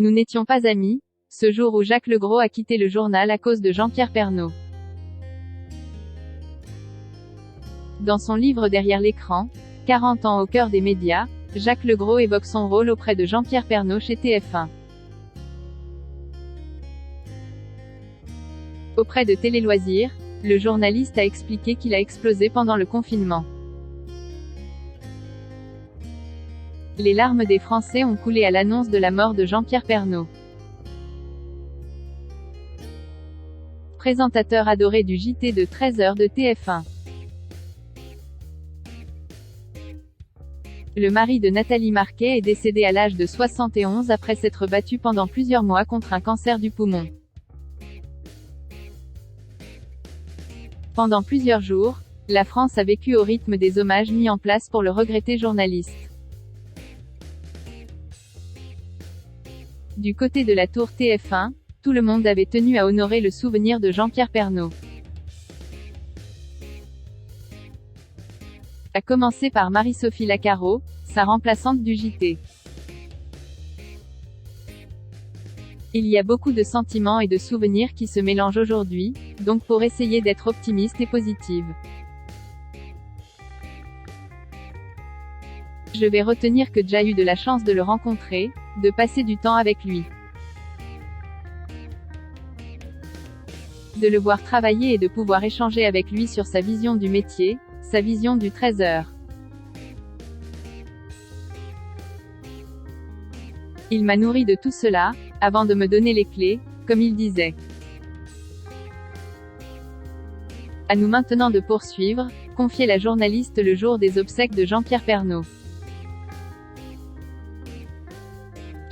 Nous n'étions pas amis, ce jour où Jacques Legros a quitté le journal à cause de Jean-Pierre Pernaut. Dans son livre Derrière l'écran, 40 ans au cœur des médias, Jacques Legros évoque son rôle auprès de Jean-Pierre Pernaut chez TF1. Auprès de Télé Loisirs, le journaliste a expliqué qu'il a explosé pendant le confinement. Les larmes des Français ont coulé à l'annonce de la mort de Jean-Pierre Pernaut. Présentateur adoré du JT de 13h de TF1. Le mari de Nathalie Marquet est décédé à l'âge de 71 après s'être battu pendant plusieurs mois contre un cancer du poumon. Pendant plusieurs jours, la France a vécu au rythme des hommages mis en place pour le regretté journaliste. Du côté de la tour TF1, tout le monde avait tenu à honorer le souvenir de Jean-Pierre Pernaut. À commencer par Marie-Sophie Lacaro, sa remplaçante du JT. Il y a beaucoup de sentiments et de souvenirs qui se mélangent aujourd'hui, donc pour essayer d'être optimiste et positive. Je vais retenir que j'ai eu de la chance de le rencontrer, de passer du temps avec lui. De le voir travailler et de pouvoir échanger avec lui sur sa vision du métier, sa vision du 13h. Il m'a nourri de tout cela, avant de me donner les clés, comme il disait. À nous maintenant de poursuivre, confiait la journaliste le jour des obsèques de Jean-Pierre Pernaut.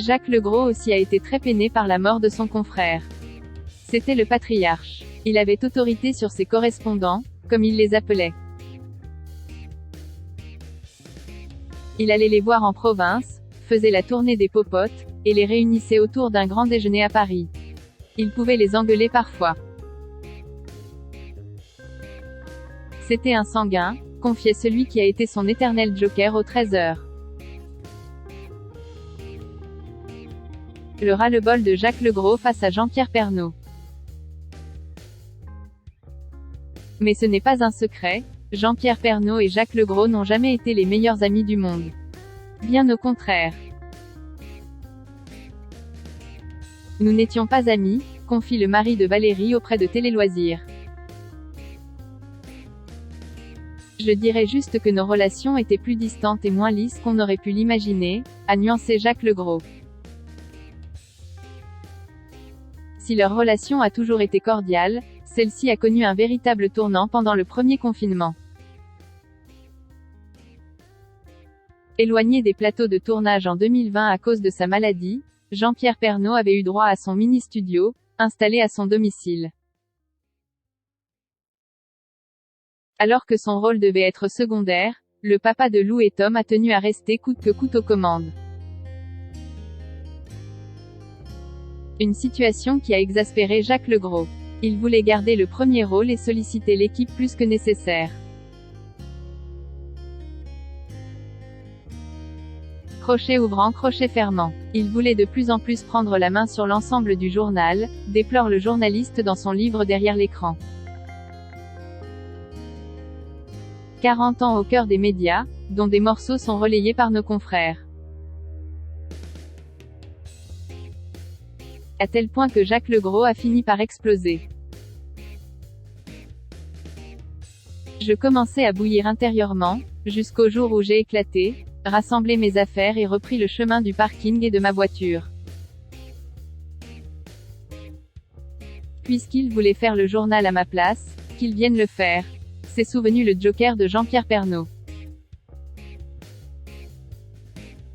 Jacques Legros aussi a été très peiné par la mort de son confrère. C'était le patriarche. Il avait autorité sur ses correspondants, comme il les appelait. Il allait les voir en province, faisait la tournée des popotes, et les réunissait autour d'un grand déjeuner à Paris. Il pouvait les engueuler parfois. C'était un sanguin, confiait celui qui a été son éternel joker au 13h. Le ras-le-bol de Jacques Legros face à Jean-Pierre Pernaut. Mais ce n'est pas un secret, Jean-Pierre Pernaut et Jacques Legros n'ont jamais été les meilleurs amis du monde. Bien au contraire. Nous n'étions pas amis, confie le mari de Valérie auprès de Télé Loisirs. Je dirais juste que nos relations étaient plus distantes et moins lisses qu'on aurait pu l'imaginer, a nuancé Jacques Legros. Si leur relation a toujours été cordiale, celle-ci a connu un véritable tournant pendant le premier confinement. Éloigné des plateaux de tournage en 2020 à cause de sa maladie, Jean-Pierre Pernaut avait eu droit à son mini-studio, installé à son domicile. Alors que son rôle devait être secondaire, le papa de Lou et Tom a tenu à rester coûte que coûte aux commandes. Une situation qui a exaspéré Jacques Legros. Il voulait garder le premier rôle et solliciter l'équipe plus que nécessaire. Crochet ouvrant, crochet fermant. Il voulait de plus en plus prendre la main sur l'ensemble du journal, déplore le journaliste dans son livre Derrière l'écran. 40 ans au cœur des médias, dont des morceaux sont relayés par nos confrères. À tel point que Jacques Legros a fini par exploser. Je commençais à bouillir intérieurement, jusqu'au jour où j'ai éclaté, rassemblé mes affaires et repris le chemin du parking et de ma voiture. Puisqu'il voulait faire le journal à ma place, qu'il vienne le faire. S'est souvenu le joker de Jean-Pierre Pernaut.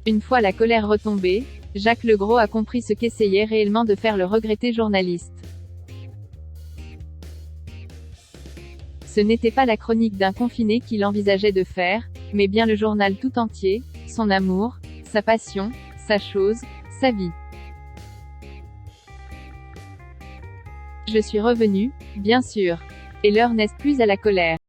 Une fois la colère retombée, Jacques Legros a compris ce qu'essayait réellement de faire le regretté journaliste. Ce n'était pas la chronique d'un confiné qu'il envisageait de faire, mais bien le journal tout entier, son amour, sa passion, sa chose, sa vie. Je suis revenu, bien sûr. Et l'heure n'est plus à la colère.